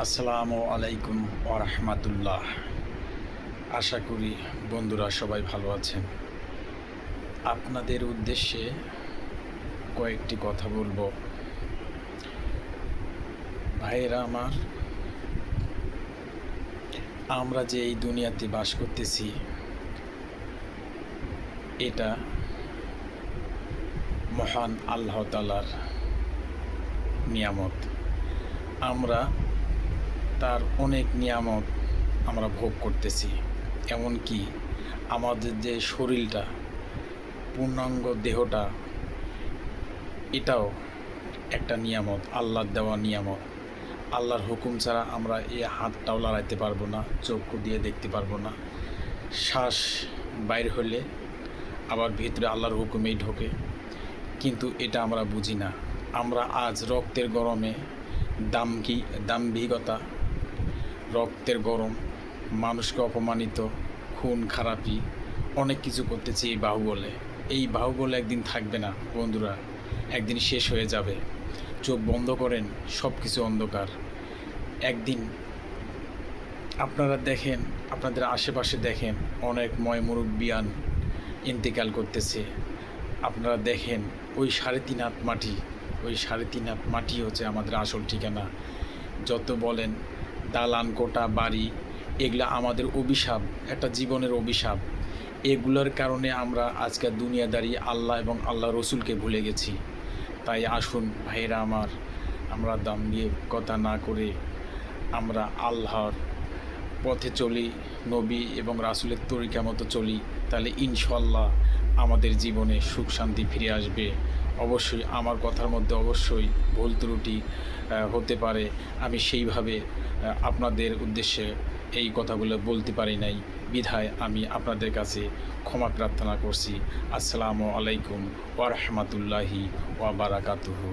আসসালামু আলাইকুম ওয়া রাহমাতুল্লাহ। আশা করি বন্ধুরা সবাই ভালো আছেন। আপনাদের উদ্দেশ্যে কয়েকটি কথা বলবো। ভাইয়েরা আমার, আমরা যে এই দুনিয়াতে বাস করতেছি, এটা মহান আল্লাহ তাআলার নিয়ামত। আমরা তার অনেক নিয়ামত আমরা ভোগ করতেছি। এমনকি আমাদের যে শরীরটা, পূর্ণাঙ্গ দেহটা, এটাও একটা নিয়ামত, আল্লাহর দেওয়া নিয়ামত। আল্লাহর হুকুম ছাড়া আমরা এই হাতটাও লড়াইতে পারবো না, চক্ষু দিয়ে দেখতে পারবো না। শ্বাস বাইর হলে আবার ভিতরে আল্লাহর হুকুমেই ঢোকে, কিন্তু এটা আমরা বুঝি না। আমরা আজ রক্তের গরমে দাম্ভিকতা, রক্তের গরম, মানুষকে অপমানিত, খুন খারাপি, অনেক কিছু করতেছি এই বাহুবলে। এই বাহুবলে একদিন থাকবে না বন্ধুরা, একদিন শেষ হয়ে যাবে। চোখ বন্ধ করেন, সব কিছু অন্ধকার। একদিন আপনারা দেখেন, আপনাদের আশেপাশে দেখেন অনেক মুরব্বিয়ান ইন্তেকাল করতেছে। আপনারা দেখেন ওই 3.5 হাত মাটি, ওই 3.5 হাত মাটি হচ্ছে আমাদের আসল ঠিকানা। যত বলেন দালান কোটা বাড়ি, এগুলা আমাদের অভিশাপ, একটা জীবনের অভিশাপ। এগুলোর কারণে আমরা আজকে দুনিয়াদারি আল্লাহ এবং আল্লাহ রসুলকে ভুলে গেছি। তাই আসুন ভাইয়েরা আমার, আমরা দাম্ভিকতা না করে আমরা আল্লাহর পথে চলি, নবী এবং রাসূলের তরিকা মতো চলি, তাহলে ইনশাআল্লাহ আমাদের জীবনে সুখ শান্তি ফিরে আসবে। অবশ্যই আমার কথার মধ্যে অবশ্যই ভুল ত্রুটি হতে পারে, আমি সেইভাবে আপনাদের উদ্দেশ্যে এই কথাগুলো বলতে পারি নাই, বিধায় আমি আপনাদের কাছে ক্ষমা প্রার্থনা করছি। আসসালামু আলাইকুম ওয়া রাহমাতুল্লাহি ওয়া বারাকাতুহু।